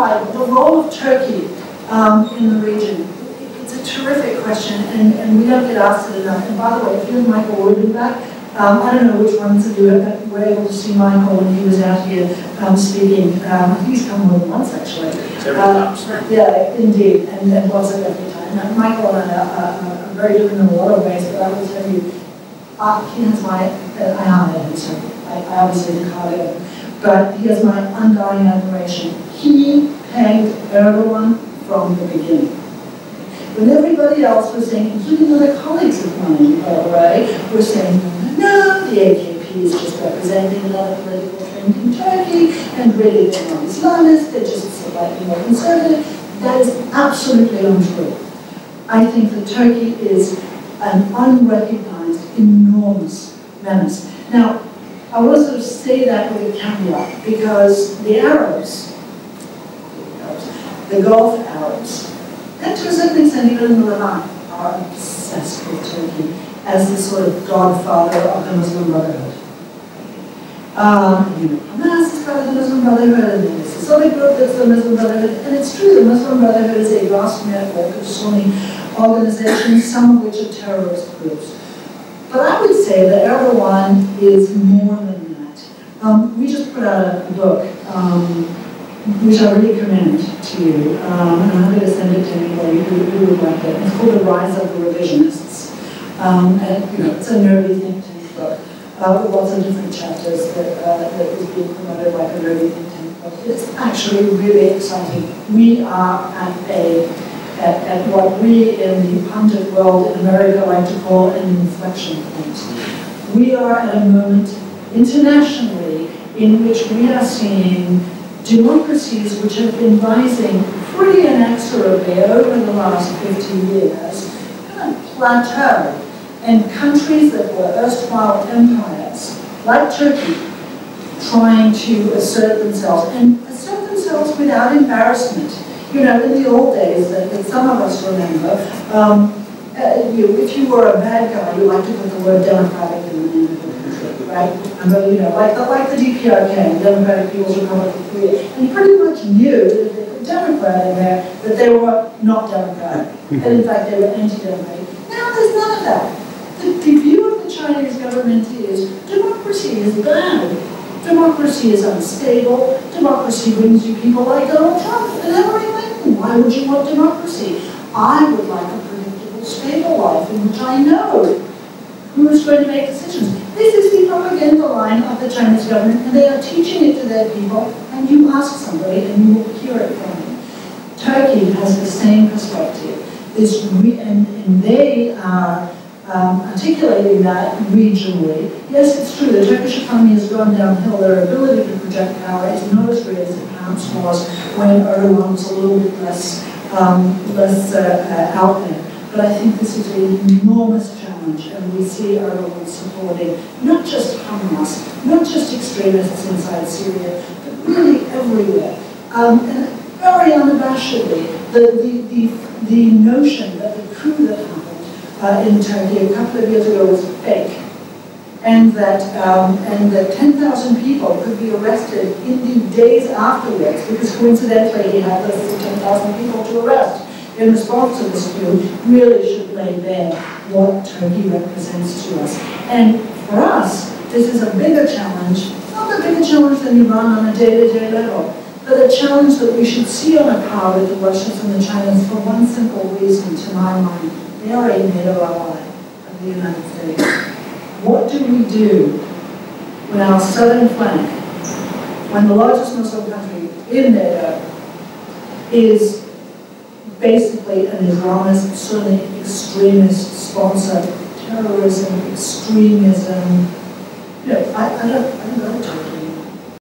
describe the role of Turkey in the region? It's a terrific question, and we don't get asked it enough. And by the way, if you and Michael were back, I don't know which ones of you were able to see Michael when he was out here speaking. I think he's come more than once, actually. Yeah, indeed, and was it every time. Now, Michael and I are very different in a lot of ways, but I will tell you, he has my, I obviously didn't call it, but he has my undying admiration. He pegged Erdogan from the beginning. When everybody else was saying, including other colleagues of mine, by the way, were saying, no, the AKP is just representing another political trend in Turkey, and really they're not Islamist, they're just slightly more conservative. That is absolutely untrue. I think that Turkey is an unrecognized, enormous menace. Now, I want to sort of say that with a caveat, because the Arabs, the Gulf Arabs, and to a certain extent even in the Levant, are obsessed with Turkey as the sort of godfather of the Muslim Brotherhood. Hamas is part of the Muslim Brotherhood, and there's this other group that's the Muslim Brotherhood, and it's true, the Muslim Brotherhood is a vast network of Sunni organizations, some of which are terrorist groups. But I would say that Erdogan is more than that. We just put out a book, which I really commend to you, and I'm going to send it to anybody who would like it. It's called The Rise of the Revisionists. And it's a nerdy think tank book with lots of different chapters that is being promoted like a nerdy think tank book. It's actually really exciting. We are at what we in the pundit world in America like to call an inflection point. We are at a moment internationally in which we are seeing democracies which have been rising pretty inexorably over the last 50 years kind of plateau. And countries that were erstwhile empires, like Turkey, trying to assert themselves, and assert themselves without embarrassment. In the old days that some of us remember, if you were a bad guy, you like to put the word democratic in the name of the country, right? And like the DPRK, Democratic People's Republic of Korea, and you pretty much knew that if they put Democrat in there, that they were not democratic, and in fact they were anti-democratic. Now there's none of that. The view of the Chinese government is democracy is bad. Democracy is unstable. Democracy brings you people like Donald Trump and Hillary Clinton. Why would you want democracy? I would like a predictable, stable life in which I know who is going to make decisions. This is the propaganda line of the Chinese government, and they are teaching it to their people, and you ask somebody and you will hear it from them. Turkey has the same perspective. And they are articulating that regionally. Yes, it's true, the Turkish economy has gone downhill. Their ability to project power is not as great as it perhaps was when Erdogan was a little bit less out there. But I think this is an enormous challenge, and we see Erdogan supporting not just Hamas, not just extremists inside Syria, but really everywhere. And very unabashedly, the notion that the coup that happened in Turkey a couple of years ago was fake, and that 10,000 people could be arrested in the days afterwards, because coincidentally he had listed 10,000 people to arrest in response to this coup, really should lay bare what Turkey represents to us. And for us, this is a bigger challenge, not a bigger challenge than Iran on a day-to-day level, but a challenge that we should see on a par with the Russians and the Chinese for one simple reason, to my mind. They are a NATO ally of the United States. What do we do when our southern flank, when the largest Muslim country in NATO is basically an Islamist Sunni extremist sponsor, terrorism, extremism? I don't know.